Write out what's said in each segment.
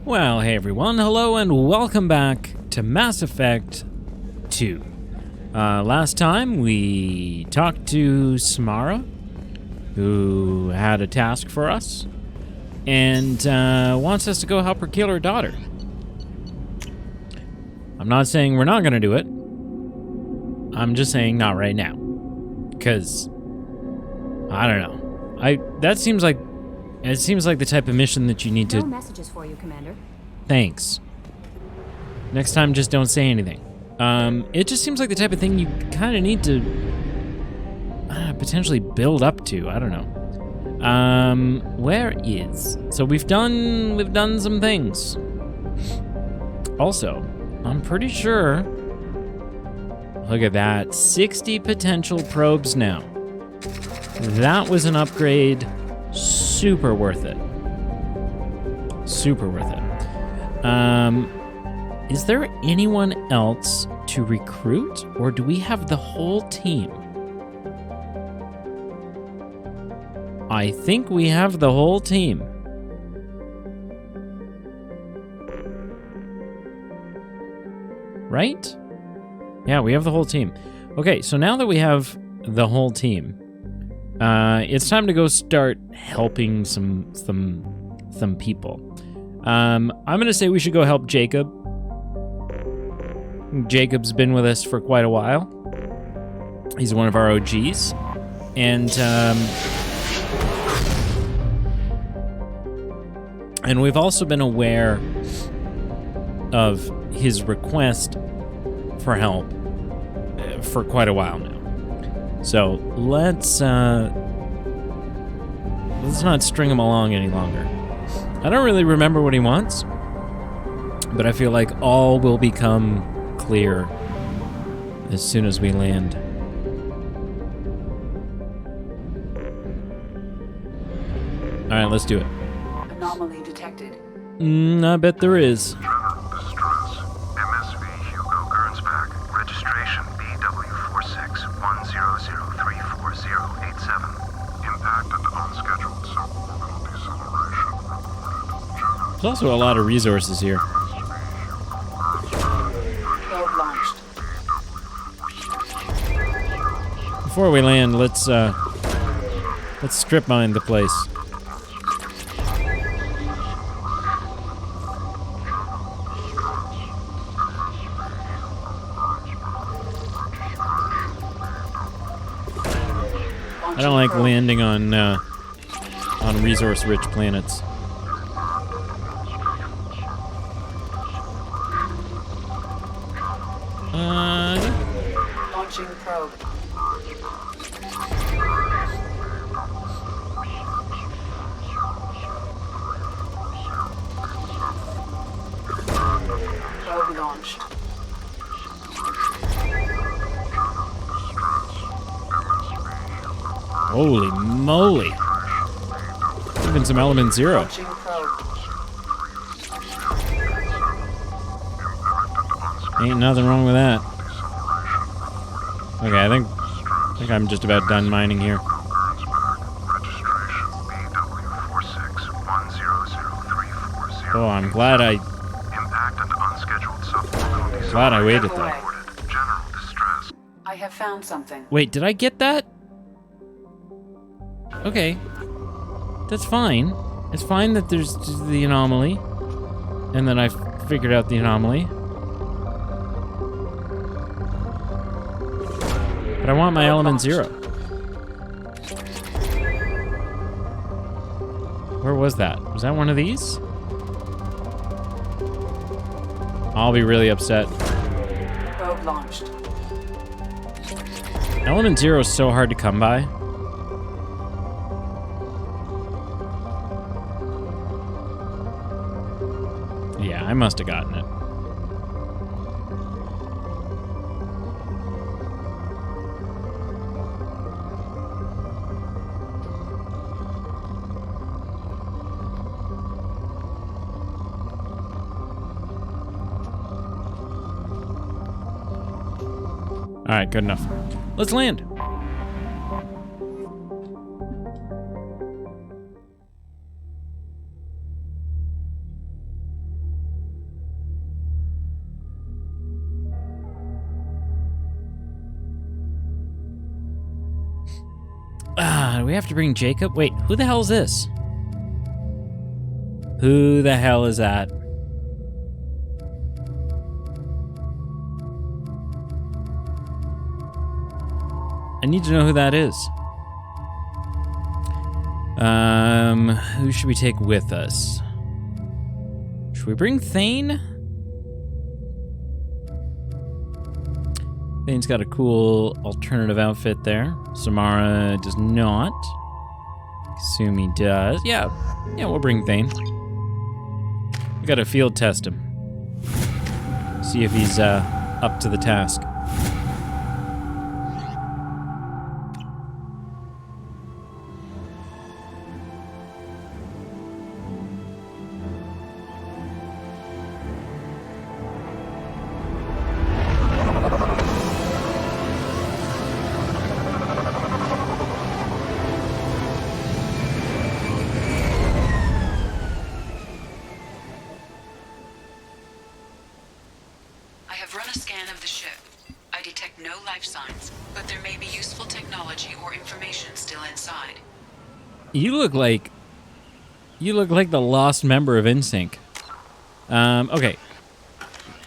Well, hey everyone, hello and welcome back to Mass Effect 2. Last time we talked to Samara, who had a task for us, and wants us to go help her kill her daughter. I'm not saying we're not gonna do it. I'm just saying not right now. Because, I don't know. It seems like the type of mission that you need to... No messages for you, Commander. Thanks. Next time, just don't say anything. It just seems like the type of thing you kind of need to potentially build up to. I don't know. Where is? So we've done some things. Also, I'm pretty sure. Look at that, 60 potential probes now. That was an upgrade. Super worth it. Super worth it. Is there anyone else to recruit, or do we have the whole team? I think we have the whole team. Right? Yeah, we have the whole team. Okay, so now that we have the whole team, it's time to go start helping some people. I'm gonna say we should go help Jacob. Jacob's been with us for quite a while. He's one of our OGs, and we've also been aware of his request for help for quite a while now. So let's not string him along any longer. I don't really remember what he wants, but I feel like all will become clear as soon as we land. All right, let's do it. Anomaly detected. I bet there is. There's also a lot of resources here. Probe launched. Before we land, let's strip mine the place. I don't like landing on resource-rich planets. Launching probe. Probe launched. Holy moly! Even some element zero. Launching probe. Ain't nothing wrong with that. Okay, I think I'm just about done mining here. Oh, I'm glad I waited though. I have found something. Wait, did I get that? Okay. That's fine. It's fine that there's the anomaly. And then I figured out the anomaly. But I want my element zero. Where was that? Was that one of these? I'll be really upset. Probe launched. Element zero is so hard to come by. Yeah, I must have gotten it. All right, good enough. Let's land. Do we have to bring Jacob? Wait, who the hell is this? Who the hell is that? I need to know who that is. Who should we take with us? Should we bring Thane? Thane's got a cool alternative outfit there. Samara does not. Assume he does. Yeah, we'll bring Thane. We gotta field test him. See if he's up to the task. I have run a scan of the ship. I detect no life signs, but there may be useful technology or information still inside. You look like the lost member of NSYNC. Okay.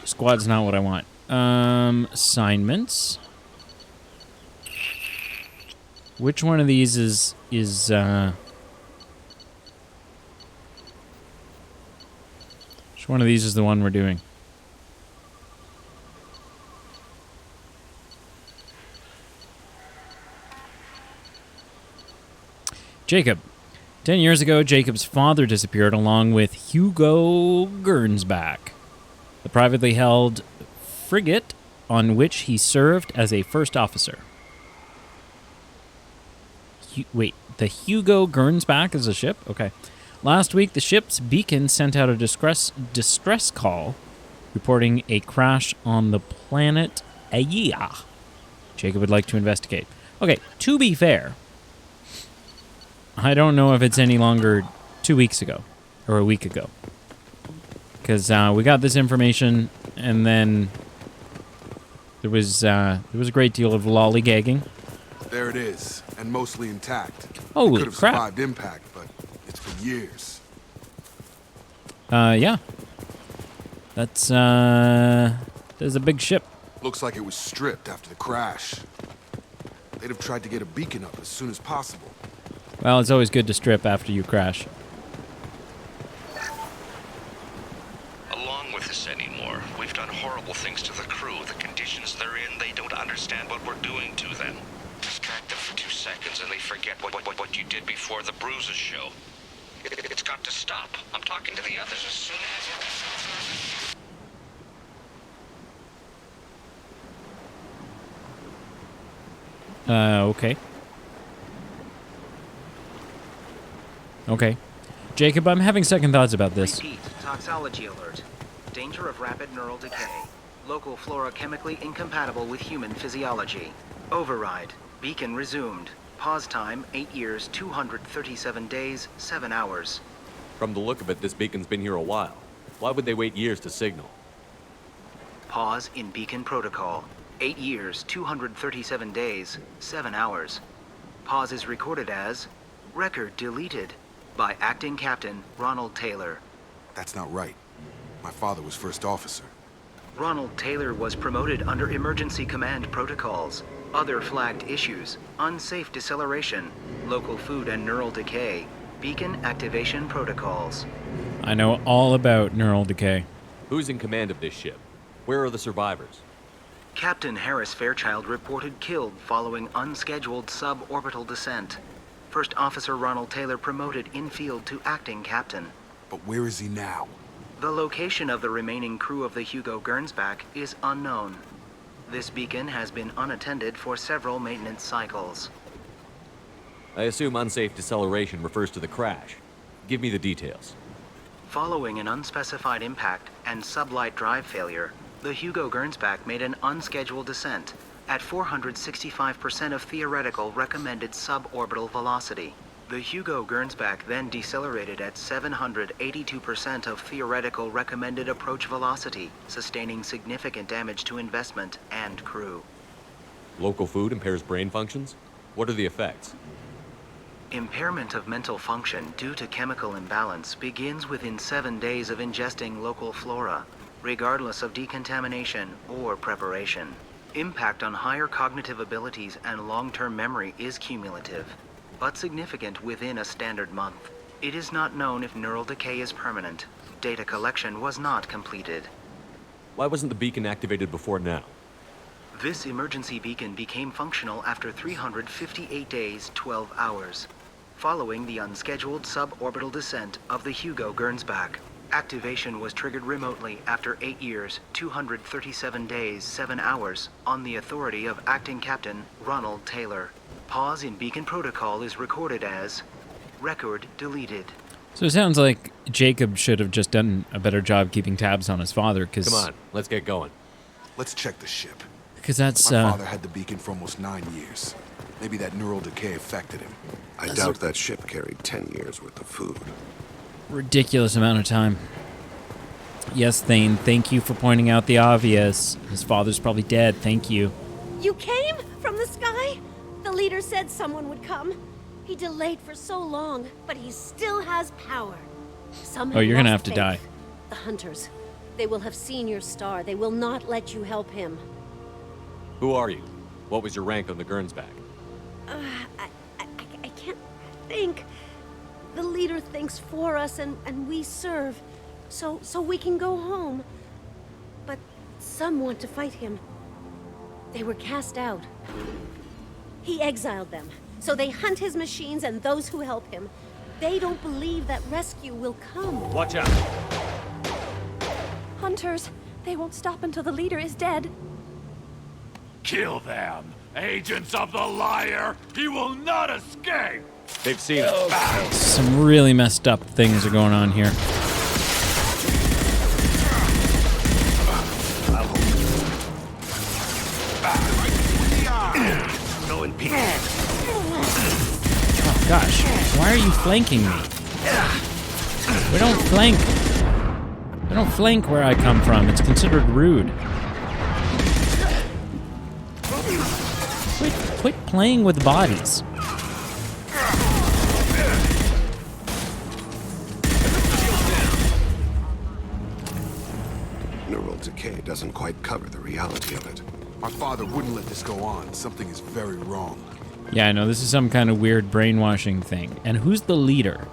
Squad's not what I want. Assignments. Which one of these is which one of these is the one we're doing? Jacob. 10 years ago, Jacob's father disappeared along with Hugo Gernsback, the privately held frigate on which he served as a first officer. Wait, the Hugo Gernsback is a ship? Okay. Last week, the ship's beacon sent out a distress call reporting a crash on the planet Aya. Jacob would like to investigate. Okay, to be fair, I don't know if it's any longer 2 weeks ago or a week ago. Because we got this information and then there was a great deal of lollygagging. There it is, and mostly intact. Holy could have crap. survived impact, but it's been years. Yeah. That's a big ship. Looks like it was stripped after the crash. They'd have tried to get a beacon up as soon as possible. Well, it's always good to strip after you crash. Along with this anymore. We've done horrible things to the crew. The conditions they're in, they don't understand what we're doing to them. Distract them for 2 seconds and they forget what you did before the bruises show. It's got to stop. I'm talking to the others as soon as... Okay. Okay. Jacob, I'm having second thoughts about this. Repeat, toxology alert. Danger of rapid neural decay. Local flora chemically incompatible with human physiology. Override. Beacon resumed. Pause time, 8 years, 237 days, 7 hours. From the look of it, this beacon's been here a while. Why would they wait years to signal? Pause in beacon protocol. 8 years, 237 days, 7 hours. Pause is recorded as record deleted by Acting Captain Ronald Taylor. That's not right. My father was first officer. Ronald Taylor was promoted under emergency command protocols. Other flagged issues: unsafe deceleration, local food and neural decay, beacon activation protocols. I know all about neural decay. Who's in command of this ship? Where are the survivors? Captain Harris Fairchild reported killed following unscheduled suborbital descent. First Officer Ronald Taylor promoted in-field to acting captain. But where is he now? The location of the remaining crew of the Hugo Gernsback is unknown. This beacon has been unattended for several maintenance cycles. I assume unsafe deceleration refers to the crash. Give me the details. Following an unspecified impact and sublight drive failure, the Hugo Gernsback made an unscheduled descent at 465% of theoretical recommended suborbital velocity. The Hugo Gernsback then decelerated at 782% of theoretical recommended approach velocity, sustaining significant damage to investment and crew. Local food impairs brain functions? What are the effects? Impairment of mental function due to chemical imbalance begins within 7 days of ingesting local flora, regardless of decontamination or preparation. Impact on higher cognitive abilities and long-term memory is cumulative, but significant within a standard month. It is not known if neural decay is permanent. Data collection was not completed. Why wasn't the beacon activated before now? This emergency beacon became functional after 358 days, 12 hours, following the unscheduled suborbital descent of the Hugo Gernsback. Activation was triggered remotely after 8 years, 237 days, 7 hours, on the authority of Acting Captain Ronald Taylor. Pause in beacon protocol is recorded as record deleted. So it sounds like Jacob should have just done a better job keeping tabs on his father, because... Come on, let's get going. Let's check the ship. Because that's... My father had the beacon for almost 9 years. Maybe that neural decay affected him. I doubt that ship carried 10 years worth of food. ridiculous amount of time. Yes, Thane, thank you for pointing out the obvious. His father's probably dead, thank you. You came from the sky? The leader said someone would come. He delayed for so long, but he still has power. Some Oh, you're gonna have lost to faith. die. The hunters. They will have seen your star. They will not let you help him. Who are you? What was your rank on the Gernsback? I can't think. The leader thinks for us and we serve. So we can go home. But some want to fight him. They were cast out. He exiled them. So they hunt his machines and those who help him. They don't believe that rescue will come. Watch out! Hunters, they won't stop until the leader is dead. Kill them! Agents of the liar! He will not escape! They've seen us. Some really messed up things are going on here. Go in peace. Oh gosh, why are you flanking me? We don't flank. I don't flank where I come from. It's considered rude. Quit playing with bodies. Neural decay doesn't quite cover the reality of it. My father wouldn't let this go on. Something is very wrong. Yeah, I know, this is some kind of weird brainwashing thing. And who's the leader?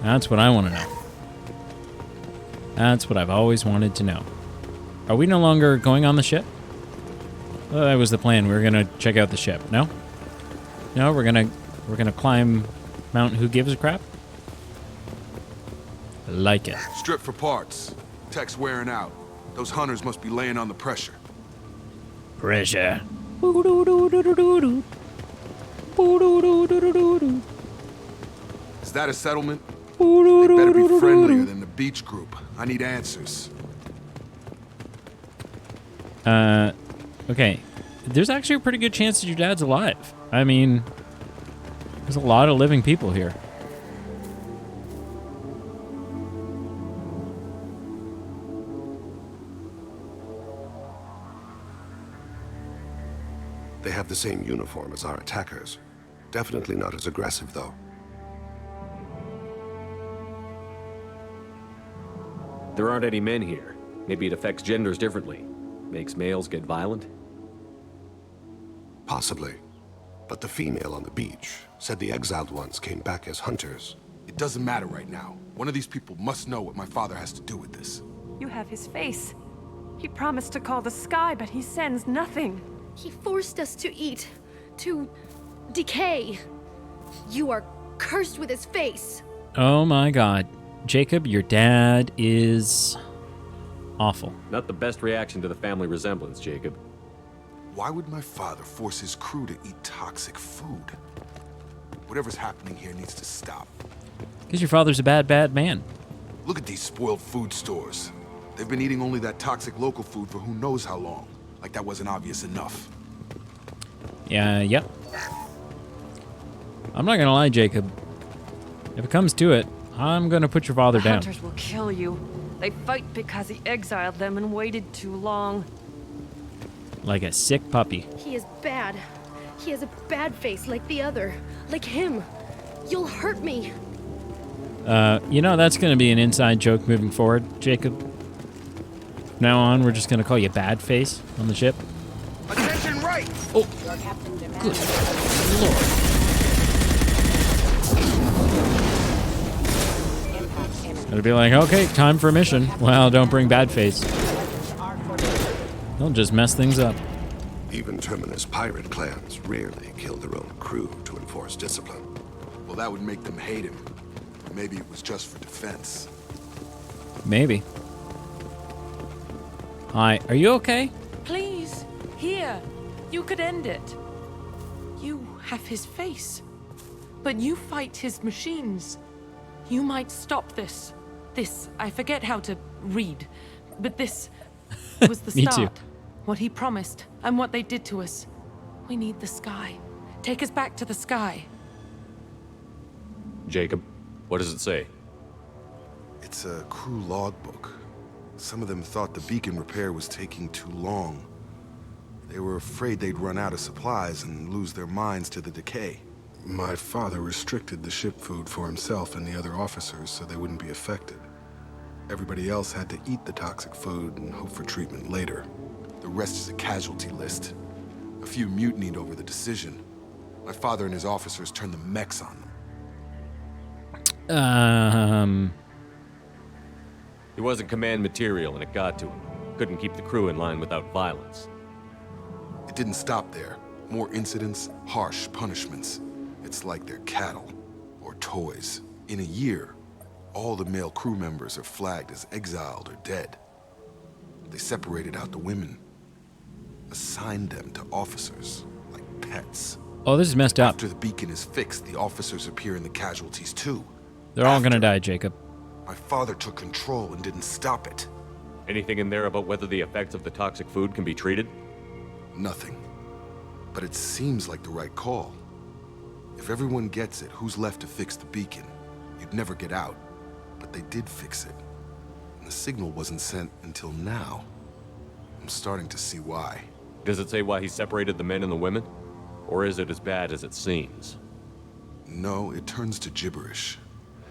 That's what I want to know. That's what I've always wanted to know. Are we no longer going on the ship? Well, that was the plan. We were gonna check out the ship. No? No, we're gonna climb Mount Who Gives a Crap? I like it. Strip for parts. Tech's wearing out. Those hunters must be laying on the pressure. Pressure. Is that a settlement? They better be friendlier than the beach group. I need answers. Okay. There's actually a pretty good chance that your dad's alive. I mean, there's a lot of living people here. They have the same uniform as our attackers. Definitely not as aggressive, though. There aren't any men here. Maybe it affects genders differently. Makes males get violent? Possibly. But the female on the beach said the exiled ones came back as hunters. It doesn't matter right now. One of these people must know what my father has to do with this. You have his face. He promised to call the sky, but he sends nothing. He forced us to eat, to decay. You are cursed with his face. Oh my god. Jacob, your dad is awful. Not the best reaction to the family resemblance, Jacob. Why would my father force his crew to eat toxic food? Whatever's happening here needs to stop. Because your father's a bad, bad man. Look at these spoiled food stores. They've been eating only that toxic local food for who knows how long. Like that wasn't obvious enough. Yeah, yep. I'm not gonna lie, Jacob. If it comes to it, I'm gonna put your father down. Hunters will kill you. They fight because he exiled them and waited too long. Like a sick puppy. He is bad. He has a bad face like the other. Like him. You'll hurt me. You know, that's going to be an inside joke moving forward, Jacob. From now on, we're just going to call you Bad Face on the ship. Attention right! Oh, good lord. It'll be like, okay, time for a mission. Well, don't bring Bad Face. They'll just mess things up. Even Terminus pirate clans rarely kill their own crew to enforce discipline. Well, that would make them hate him. Or maybe it was just for defense. Maybe. Hi, are you okay? Please, here. You could end it. You have his face. But you fight his machines. You might stop this. This, I forget how to read. But this was the Me start. too. What he promised, and what they did to us. We need the sky. Take us back to the sky. Jacob, what does it say? It's a crew logbook. Some of them thought the beacon repair was taking too long. They were afraid they'd run out of supplies and lose their minds to the decay. My father restricted the ship food for himself and the other officers so they wouldn't be affected. Everybody else had to eat the toxic food and hope for treatment later. The rest is a casualty list. A few mutinied over the decision. My father and his officers turned the mechs on them. He wasn't command material and it got to him. Couldn't keep the crew in line without violence. It didn't stop there. More incidents, harsh punishments. It's like they're cattle or toys. In a year, all the male crew members are flagged as exiled or dead. They separated out the women, assigned them to officers like pets. Oh, this is messed up. After the beacon is fixed, the officers appear in the casualties too. They're all gonna die, Jacob. My father took control and didn't stop it. Anything in there about whether the effects of the toxic food can be treated? Nothing. But it seems like the right call. If everyone gets it, who's left to fix the beacon? You'd never get out. But they did fix it. And the signal wasn't sent until now. I'm starting to see why. Does it say why he separated the men and the women? Or is it as bad as it seems? No, it turns to gibberish.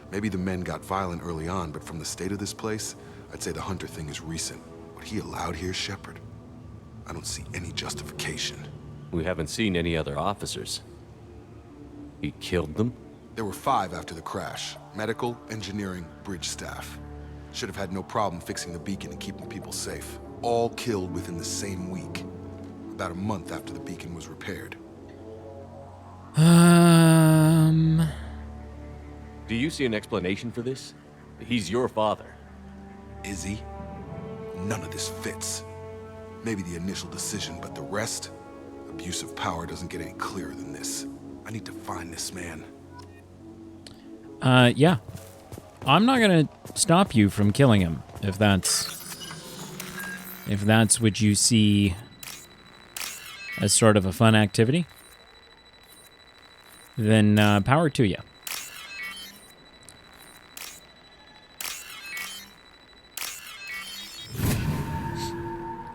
Maybe the men got violent early on, but from the state of this place, I'd say the Hunter thing is recent. What he allowed here, Shepard, I don't see any justification. We haven't seen any other officers. He killed them? There were 5 after the crash. Medical, engineering, bridge staff. Should have had no problem fixing the beacon and keeping people safe. All killed within the same week. About a month after the beacon was repaired. Do you see an explanation for this? He's your father. Is he? None of this fits. Maybe the initial decision, but the rest? Abuse of power doesn't get any clearer than this. I need to find this man. Yeah. I'm not gonna stop you from killing him, if that's what you see as sort of a fun activity. Then power to you.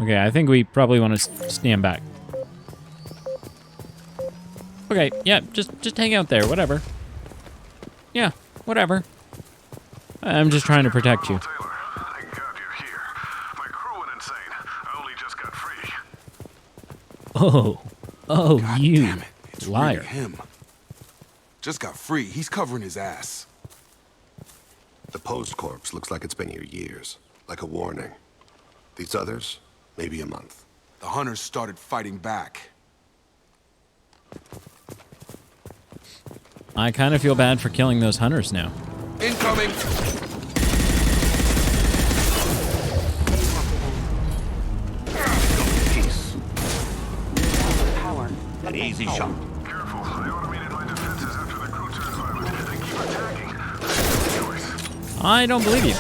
Okay, I think we probably want to stand back. Okay, yeah, just hang out there, whatever. Yeah, whatever. I'm just trying to protect you. Taylor, thank God you're here. My crew went insane. I only just got free. Oh, God you damn it. It's liar. really him. Just got free. He's covering his ass. The post corpse looks like it's been here years, like a warning. These others, maybe a month. The hunters started fighting back. I kind of feel bad for killing those hunters now. Incoming! Peace. Power. An easy shot. Careful. I automated my defenses after the crew turned violent. They keep attacking. That's no choice. I don't believe you.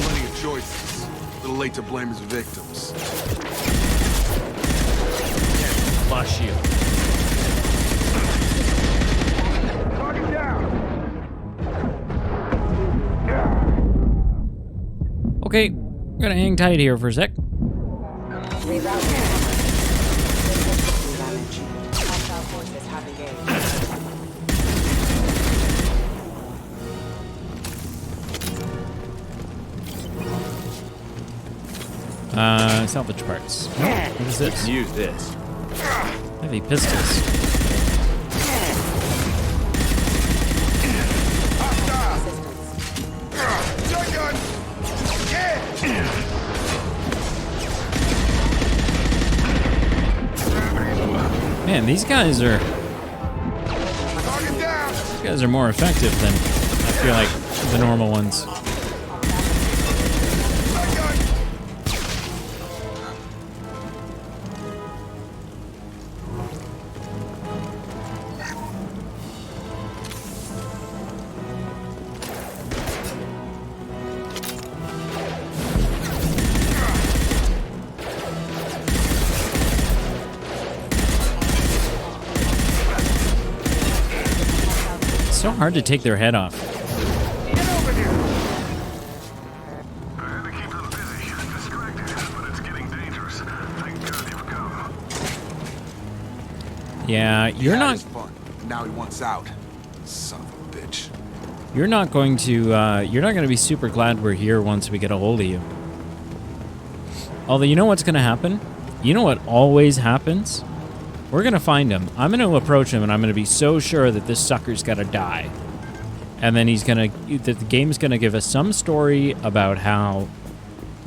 Plenty of choices. A little late to blame his victims. Flash shield. Target down. Okay, I'm gonna hang tight here for a sec. Salvage parts. What is this? Use this. Heavy pistols. Man, these guys are more effective than I feel like the normal ones. So hard to take their head off. I had to keep them busy, distracted, but it's getting dangerous. Thank God you've come. Yeah, you're not. Fun. Now he wants out. Son of a bitch. You're not going to. You're not going to be super glad we're here once we get a hold of you. Although you know what's going to happen. You know what always happens. We're going to find him. I'm going to approach him, and I'm going to be so sure that this sucker's got to die. And then he's going to... The game's going to give us some story about how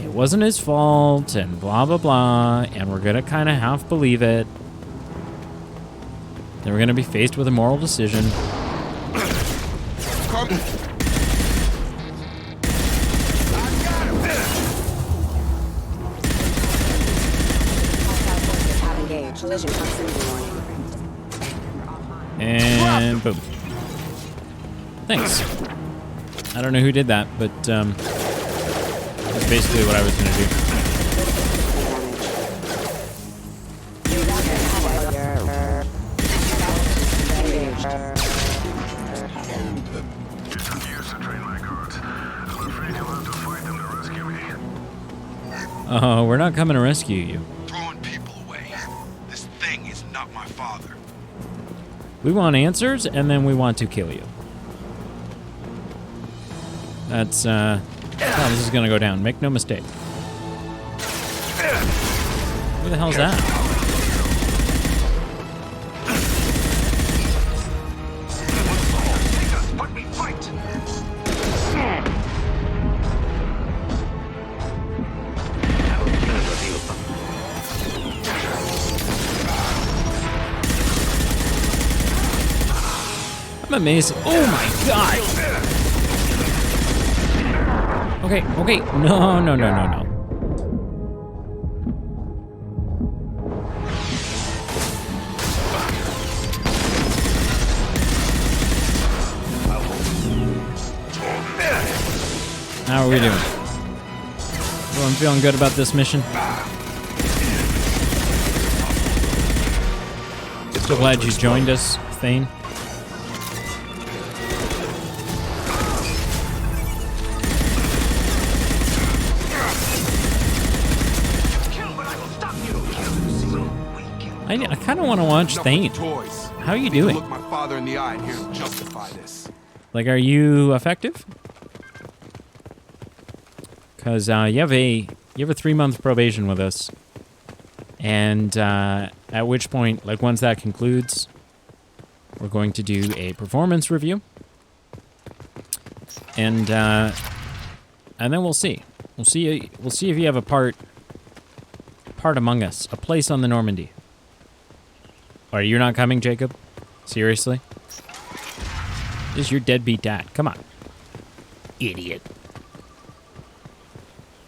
it wasn't his fault, and blah, blah, blah. And we're going to kind of half believe it. Then we're going to be faced with a moral decision. And boom. Thanks. I don't know who did that, but that's basically what I was going to do. Oh, we're not coming to rescue you. Throwing people away. This thing is not my father. We want answers, and then we want to kill you. That's how this is gonna go down. Make no mistake. Who the hell's that? I'm amazed. Oh my god! Okay. No. How are we doing? Everyone feeling good about this mission? So glad you joined us, Thane. I kind of want to watch Thane. How are you doing? Look my father in the eye and hear him justify this. Like, are you effective? Because you have a 3-month probation with us, and at which point, like once that concludes, we're going to do a performance review, and then we'll see. We'll see if you have a part among us, a place on the Normandy. Or you're not coming, Jacob? Seriously? This is your deadbeat dad. Come on. Idiot.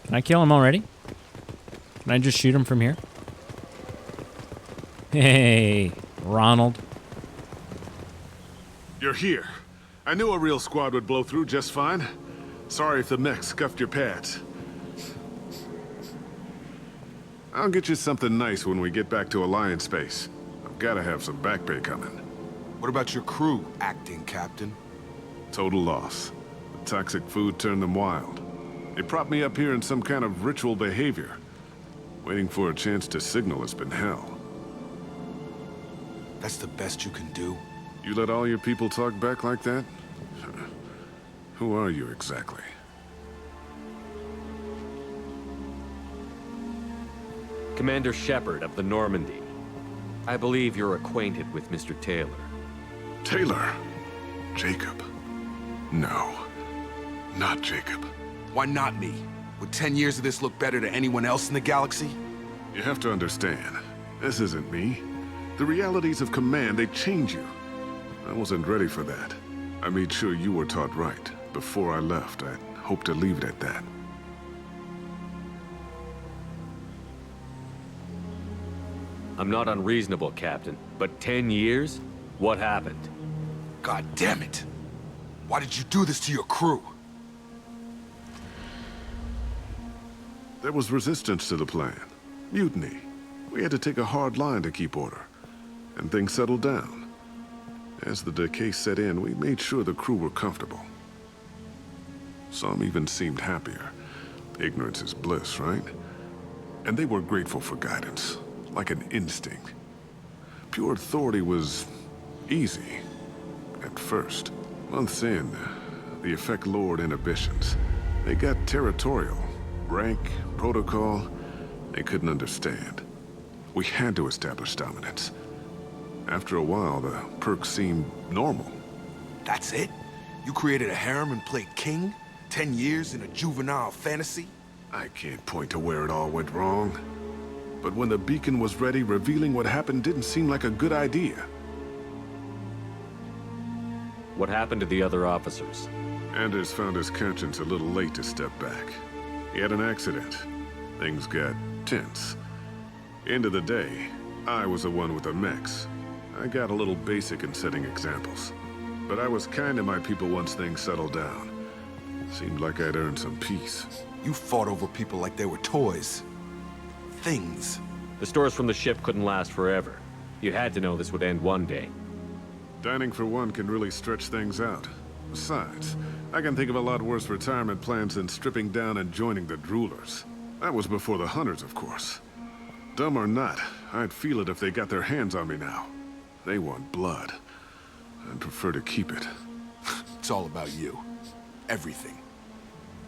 Can I kill him already? Can I just shoot him from here? Hey, Ronald. You're here. I knew a real squad would blow through just fine. Sorry if the mech scuffed your pads. I'll get you something nice when we get back to Alliance space. I've got to have some back pay coming. What about your crew, acting captain? Total loss. The toxic food turned them wild. They propped me up here in some kind of ritual behavior. Waiting for a chance to signal has been hell. That's the best you can do? You let all your people talk back like that? Who are you exactly? Commander Shepard of the Normandy. I believe you're acquainted with Mr. Taylor. Taylor? Jacob? No. Not Jacob. Why not me? Would 10 years of this look better to anyone else in the galaxy? You have to understand, this isn't me. The realities of command, they change you. I wasn't ready for that. I made sure you were taught right. Before I left, I hoped to leave it at that. I'm not unreasonable, Captain, but 10 years? What happened? God damn it! Why did you do this to your crew? There was resistance to the plan. Mutiny. We had to take a hard line to keep order. And things settled down. As the decay set in, we made sure the crew were comfortable. Some even seemed happier. Ignorance is bliss, right? And they were grateful for guidance, like an instinct. Pure authority was easy, at first. Months in, the effect lowered inhibitions. They got territorial. Rank, protocol, they couldn't understand. We had to establish dominance. After a while, the perks seemed normal. That's it? You created a harem and played king? 10 years in a juvenile fantasy? I can't point to where it all went wrong. But when the beacon was ready, revealing what happened didn't seem like a good idea. What happened to the other officers? Anders found his conscience a little late to step back. He had an accident. Things got tense. End of the day, I was the one with the mechs. I got a little basic in setting examples. But I was kind to my people once things settled down. Seemed like I'd earned some peace. You fought over people like they were toys. Things. The stores from the ship couldn't last forever. You had to know this would end one day. Dining for one can really stretch things out. Besides, I can think of a lot worse retirement plans than stripping down and joining the droolers. That was before the hunters, of course. Dumb or not, I'd feel it if they got their hands on me now. They want blood. I'd prefer to keep it. It's all about you. Everything.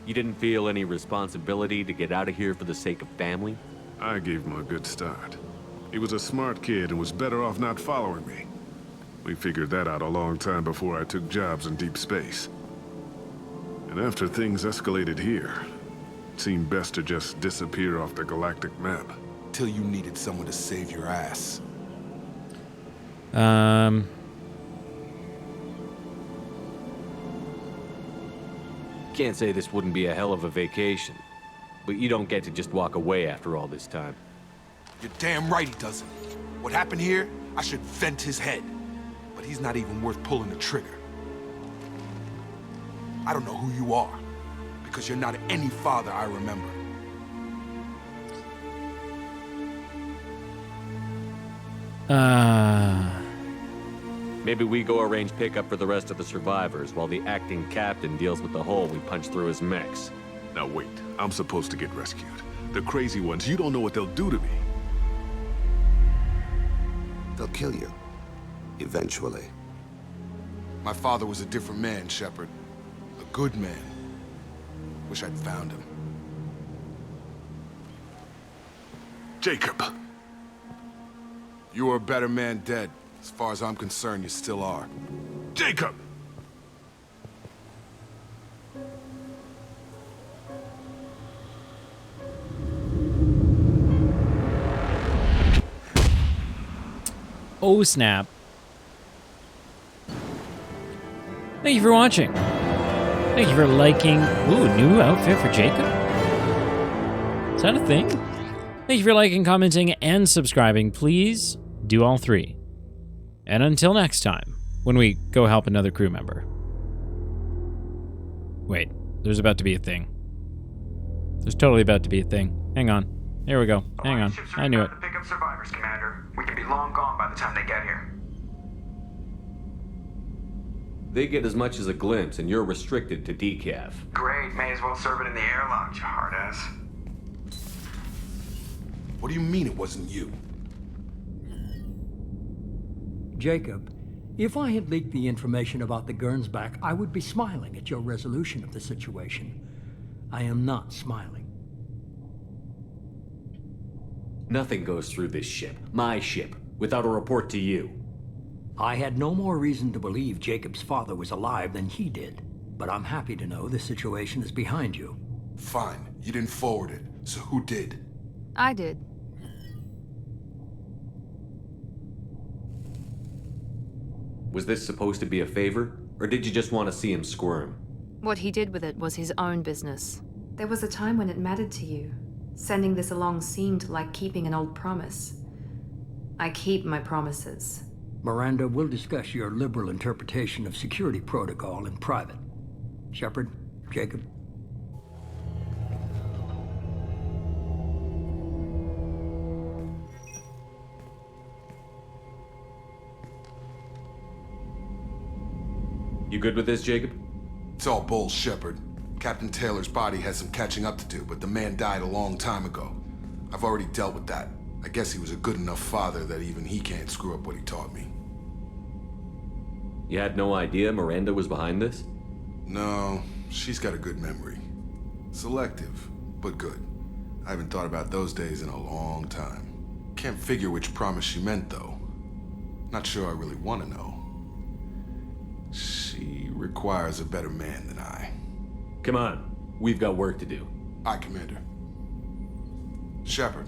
You didn't feel any responsibility to get out of here for the sake of family? I gave him a good start. He was a smart kid and was better off not following me. We figured that out a long time before I took jobs in deep space. And after things escalated here, it seemed best to just disappear off the galactic map. Till you needed someone to save your ass. Can't say this wouldn't be a hell of a vacation. But you don't get to just walk away after all this time. You're damn right he doesn't. What happened here, I should vent his head. But he's not even worth pulling the trigger. I don't know who you are, because you're not any father I remember. Maybe we go arrange pickup for the rest of the survivors while the acting captain deals with the hole we punched through his mechs. Now wait, I'm supposed to get rescued. The crazy ones, you don't know what they'll do to me. They'll kill you. Eventually. My father was a different man, Shepard. A good man. Wish I'd found him. Jacob! You were a better man dead. As far as I'm concerned, you still are. Jacob! Oh, snap. Thank you for watching. Thank you for liking... Ooh, new outfit for Jacob? Is that a thing? Thank you for liking, commenting, and subscribing. Please do all three. And until next time, when we go help another crew member. Wait, there's about to be a thing. There's totally about to be a thing. Hang on. Here we go. Hang on. I knew it. To pick up survivors, Commander. We can be long gone by the time they get here. They get as much as a glimpse, and you're restricted to decaf. Great, may as well serve it in the airlock, you hard ass. What do you mean it wasn't you? Jacob, if I had leaked the information about the Gernsback, I would be smiling at your resolution of the situation. I am not smiling. Nothing goes through this ship, my ship, without a report to you. I had no more reason to believe Jacob's father was alive than he did. But I'm happy to know the situation is behind you. Fine. You didn't forward it, so who did? I did. Was this supposed to be a favor, or did you just want to see him squirm? What he did with it was his own business. There was a time when it mattered to you. Sending this along seemed like keeping an old promise. I keep my promises. Miranda, we'll discuss your liberal interpretation of security protocol in private. Shepard, Jacob. You good with this, Jacob? It's all bull, Shepard. Captain Taylor's body has some catching up to do, but the man died a long time ago. I've already dealt with that. I guess he was a good enough father that even he can't screw up what he taught me. You had no idea Miranda was behind this? No, she's got a good memory. Selective, but good. I haven't thought about those days in a long time. Can't figure which promise she meant, though. Not sure I really want to know. She requires a better man than I. Come on, we've got work to do. Aye, Commander. Shepard,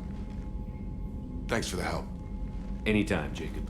thanks for the help. Anytime, Jacob.